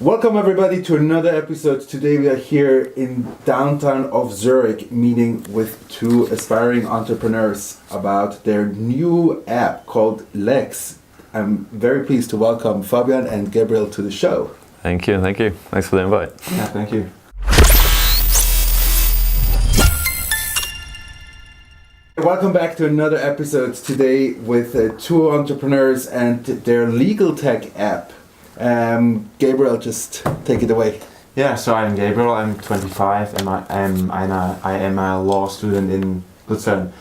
Welcome everybody to another episode. Today we are here in downtown of Zurich meeting with two aspiring entrepreneurs about their new app called Lexx. I'm very pleased to welcome Fabian and Gabriele to the show. Thank you. Thanks for the invite. Yeah, thank you. Welcome back to another episode today with two entrepreneurs and their legal tech app. Gabriele, just take it away. Yeah, so I'm Gabriele, I'm 25 and I am a law student in Lucerne.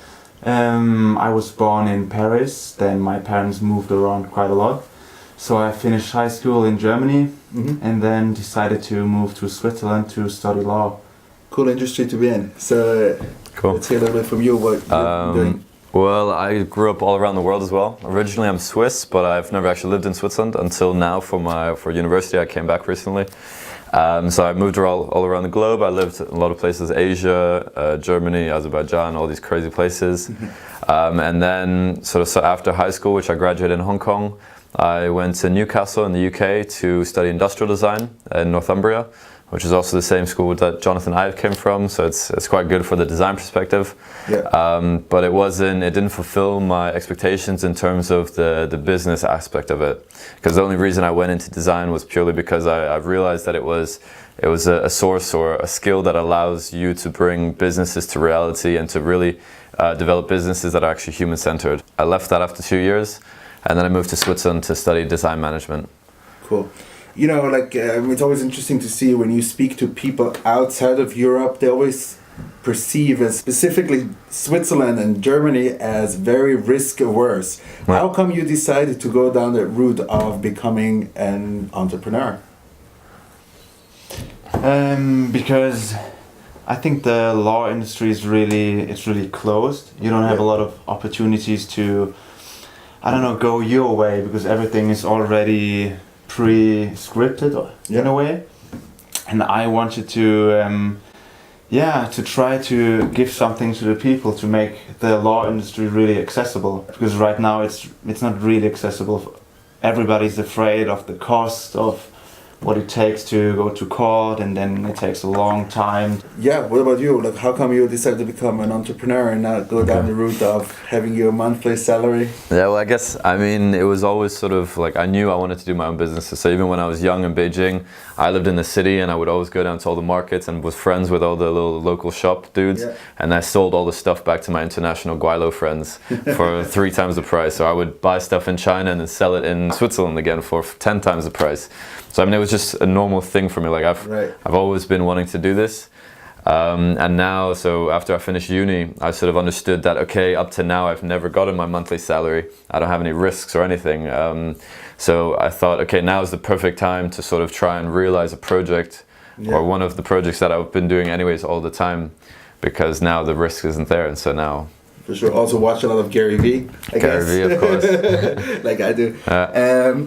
I was born in Paris, then my parents moved around quite a lot. So I finished high school in Germany and then decided to move to Switzerland to study law. Cool industry to be in. So cool. Let's hear a little bit from you what you're doing. Well, I grew up all around the world as well. Originally I'm Swiss, but I've never actually lived in Switzerland until now for university. I came back recently. So I moved all around the globe. I lived in a lot of places, Asia, Germany, Azerbaijan, all these crazy places. And then so after high school, which I graduated in Hong Kong, I went to Newcastle in the UK to study industrial design in Northumbria, which is also the same school that Jonathan Ive came from, so it's quite good for the design perspective. Yeah. But it didn't fulfill my expectations in terms of the business aspect of it. Because the only reason I went into design was purely because I realized that it was a source or a skill that allows you to bring businesses to reality and to really develop businesses that are actually human-centered. I left that after 2 years, and then I moved to Switzerland to study design management. Cool. You know, it's always interesting to see when you speak to people outside of Europe, they always perceive as specifically Switzerland and Germany as very risk averse. Right. How come you decided to go down the route of becoming an entrepreneur? Because I think the law industry is really closed. You don't have a lot of opportunities to, go your way because everything is already pre-scripted in a way, and I wanted to try to give something to the people to make the law industry really accessible, because right now it's not really accessible. Everybody's afraid of the cost of what it takes to go to court, and then it takes a long time. Yeah, what about you? How come you decided to become an entrepreneur and not go down the route of having your monthly salary? Yeah, well, it was always sort of I knew I wanted to do my own businesses. So even when I was young in Beijing, I lived in the city and I would always go down to all the markets and was friends with all the little local shop dudes. Yeah. And I sold all the stuff back to my international Guaylo friends for 3 times the price. So I would buy stuff in China and then sell it in Switzerland again for 10 times the price. So it was just a normal thing for me. I've always been wanting to do this, and now, so after I finished uni, I sort of understood that up to now I've never gotten my monthly salary. I don't have any risks or anything. So I thought, now is the perfect time to sort of try and realize a project, or one of the projects that I've been doing anyways all the time, because now the risk isn't there, and so now. For sure. Also watch a lot of Gary Vee, I guess. Gary Vee, of course. Like I do.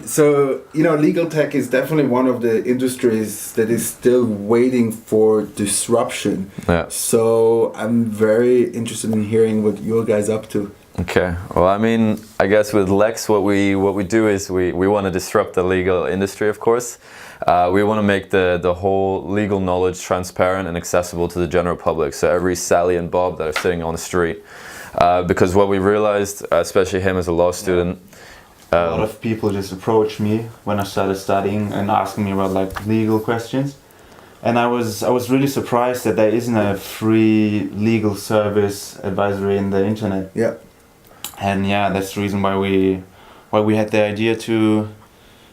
So, legal tech is definitely one of the industries that is still waiting for disruption. Yeah. So I'm very interested in hearing what you guys up to. Okay. Well, I guess with Lexx, what we do is we want to disrupt the legal industry, of course. We want to make the whole legal knowledge transparent and accessible to the general public. So every Sally and Bob that are sitting on the street. Because what we realized, especially him as a law student, a lot of people just approached me when I started studying and asking me about legal questions, and I was really surprised that there isn't a free legal service advisory in the internet. Yeah, and that's the reason why we had the idea to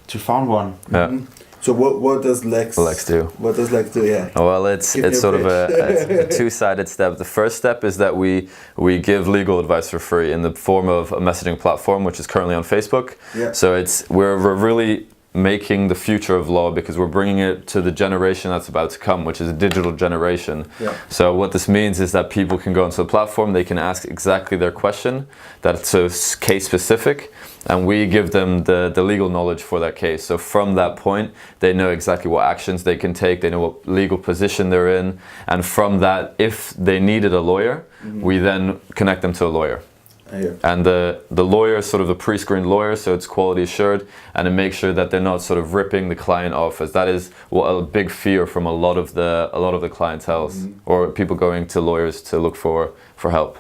found one. Yeah. Mm-hmm. So what does Lexx do? What does Lexx do? Yeah. Well, it's sort of a two-sided step. The first step is that we give legal advice for free in the form of a messaging platform, which is currently on Facebook. Yeah. So we're really making the future of law, because we're bringing it to the generation that's about to come, which is a digital generation. Yeah. So what this means is that people can go onto the platform, they can ask exactly their question, that's case specific, and we give them the legal knowledge for that case. So from that point, they know exactly what actions they can take, they know what legal position they're in, and from that, if they needed a lawyer, we then connect them to a lawyer. And the lawyer is sort of the pre-screened lawyer, so it's quality assured, and it makes sure that they're not sort of ripping the client off, as that is a big fear from a lot of the clientels or people going to lawyers to look for help.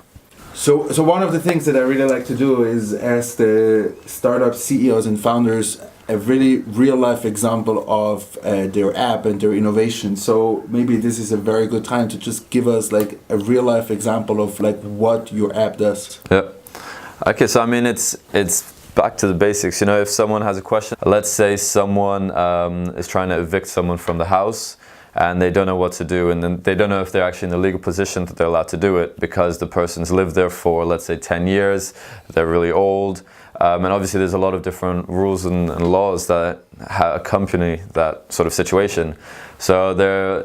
So one of the things that I really like to do is ask the startup CEOs and founders a really real life example of their app and their innovation. So maybe this is a very good time to just give us like a real life example of like what your app does. Yeah. Okay, so I mean it's back to the basics. You know, if someone has a question, let's say someone is trying to evict someone from the house, and they don't know what to do, and then they don't know if they're actually in the legal position that they're allowed to do it because the person's lived there for, let's say, 10 years, they're really old, and obviously there's a lot of different rules and laws that accompany that sort of situation. So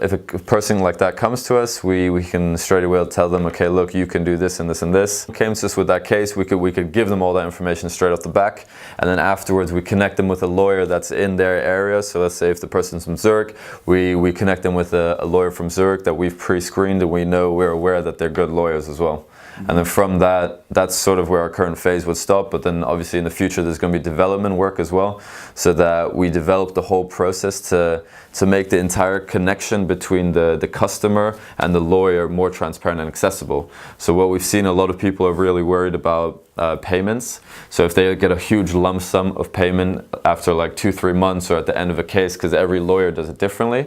if a person like that comes to us, we can straight away tell them, okay, look, you can do this and this and this. Came to us with that case, we could give them all that information straight off the back, and then afterwards we connect them with a lawyer that's in their area. So let's say if the person's from Zurich, we connect them with a lawyer from Zurich that we've pre-screened, and we're aware that they're good lawyers as well. And then from that's sort of where our current phase would stop. But then obviously in the future there's going to be development work as well, so that we develop the whole process to make the entire connection between the customer and the lawyer more transparent and accessible. So what we've seen, a lot of people are really worried about payments. So if they get a huge lump sum of payment after like 2-3 months or at the end of a case, because every lawyer does it differently,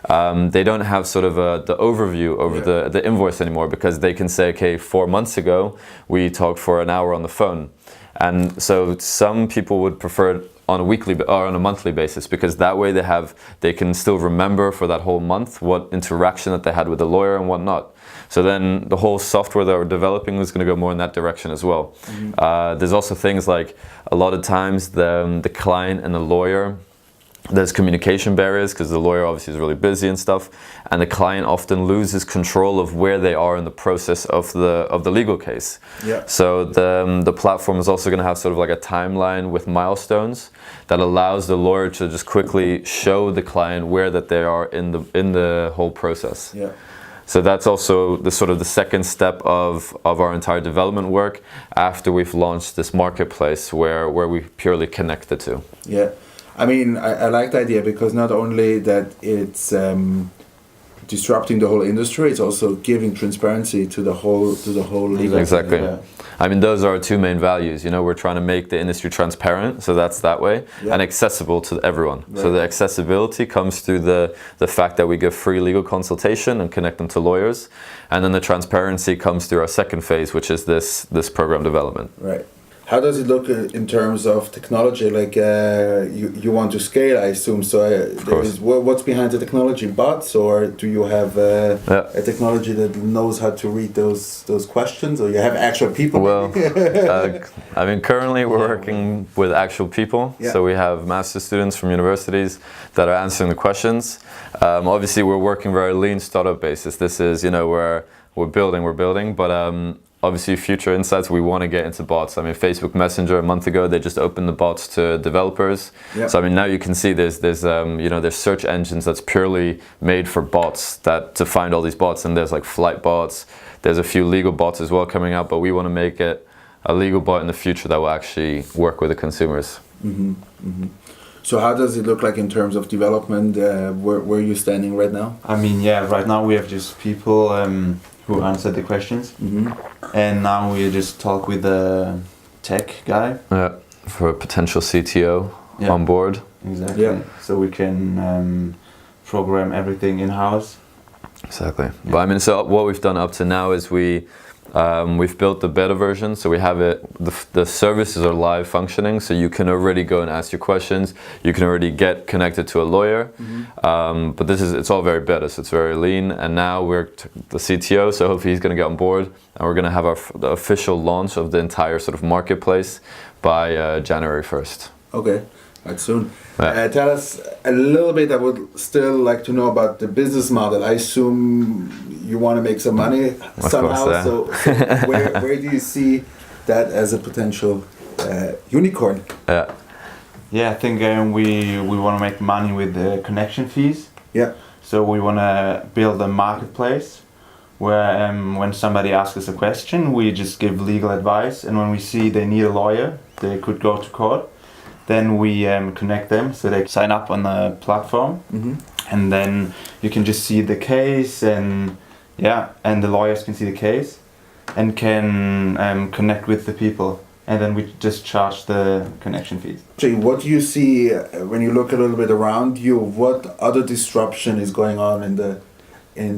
they don't have sort of the overview over the invoice anymore, because they can say, okay, 4 months ago we talked for an hour on the phone. And so some people would prefer it on a weekly or on a monthly basis, because that way they can still remember for that whole month what interaction that they had with the lawyer and whatnot. So then the whole software that we're developing is going to go more in that direction as well. There's also things like, a lot of times the client and the lawyer, there's communication barriers, because the lawyer obviously is really busy and stuff, and the client often loses control of where they are in the process of the legal case. So the platform is also going to have sort of like a timeline with milestones that allows the lawyer to just quickly show the client where that they are in the whole process. So that's also the sort of the second step of our entire development work after we've launched this marketplace where we purely connect the two. I mean, I like the idea, because not only that it's disrupting the whole industry, it's also giving transparency to the whole legal. Exactly. I mean, those are our two main values. You know, we're trying to make the industry transparent, so that's that way, and accessible to everyone. So the accessibility comes through the fact that we give free legal consultation and connect them to lawyers, and then the transparency comes through our second phase, which is this program development. How does it look in terms of technology? Like you want to scale, I assume. So what's behind the technology? Bots, or do you have a technology that knows how to read those questions, or you have actual people? Well, I mean, currently we're working with actual people. So we have master students from universities that are answering the questions. Obviously, we're working very lean startup basis. This is, you know, where we're building, but obviously future insights, we want to get into bots. I mean, Facebook Messenger a month ago, they just opened the bots to developers. So I mean, now you can see there's you know, there's search engines that's purely made for bots, that to find all these bots, and there's like flight bots. There's a few legal bots as well coming out, but we want to make it a legal bot in the future that will actually work with the consumers. So how does it look like in terms of development? Where are you standing right now? I mean, right now we have just people who answered the questions, and now we just talk with the tech guy for a potential CTO on board. Exactly. So we can program everything in house. Exactly. But I mean, so what we've done up to now is we've built the beta version, so we have it. The services are live functioning, so you can already go and ask your questions. You can already get connected to a lawyer. But it's all very beta, so it's very lean. And now we're the CTO, so hopefully he's going to get on board, and we're going to have the official launch of the entire sort of marketplace by January 1st. Okay. Quite soon. Tell us a little bit. I would still like to know about the business model. I assume you want to make some money somehow. So where do you see that as a potential unicorn? I think we want to make money with the connection fees. So we want to build a marketplace where when somebody asks us a question, we just give legal advice, and when we see they need a lawyer, they could go to court, then we connect them so they sign up on the platform, and then you can just see the case, and the lawyers can see the case and can connect with the people, and then we just charge the connection fees. What do you see when you look a little bit around you? What other disruption is going on in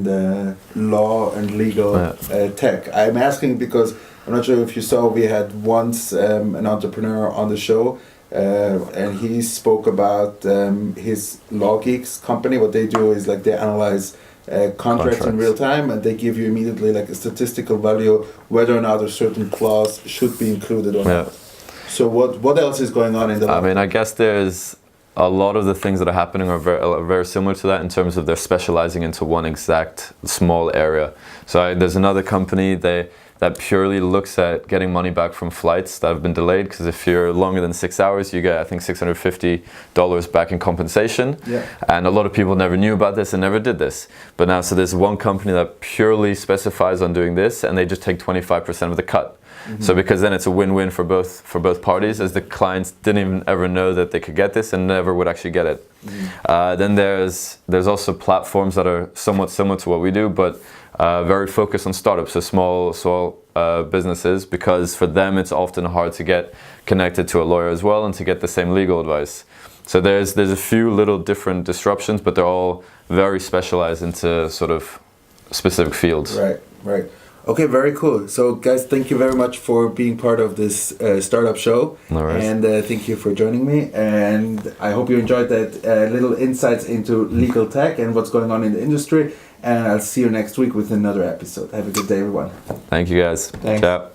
the law and legal tech? I'm asking because I'm not sure if you saw, we had once an entrepreneur on the show, and he spoke about his Law Geeks company. What they do is like they analyze contracts in real time, and they give you immediately like a statistical value whether or not a certain clause should be included or not. So what else is going on in the law? I mean, I guess there's a lot of the things that are happening are very similar to that in terms of they're specializing into one exact small area. So there's another company that purely looks at getting money back from flights that have been delayed, because if you're longer than 6 hours, you get, I think, $650 back in compensation. And a lot of people never knew about this and never did this. But now, so there's one company that purely specifies on doing this, and they just take 25% of the cut. So because then it's a win-win for both parties, as the clients didn't even ever know that they could get this and never would actually get it. Then there's also platforms that are somewhat similar to what we do, but very focused on startups, so small businesses, because for them it's often hard to get connected to a lawyer as well and to get the same legal advice. So there's a few little different disruptions, but they're all very specialized into sort of specific fields. Right. Okay, very cool. So guys, thank you very much for being part of this startup show. No worries. And thank you for joining me. And I hope you enjoyed that little insights into legal tech and what's going on in the industry. And I'll see you next week with another episode. Have a good day, everyone. Thank you, guys. Thanks. Ciao.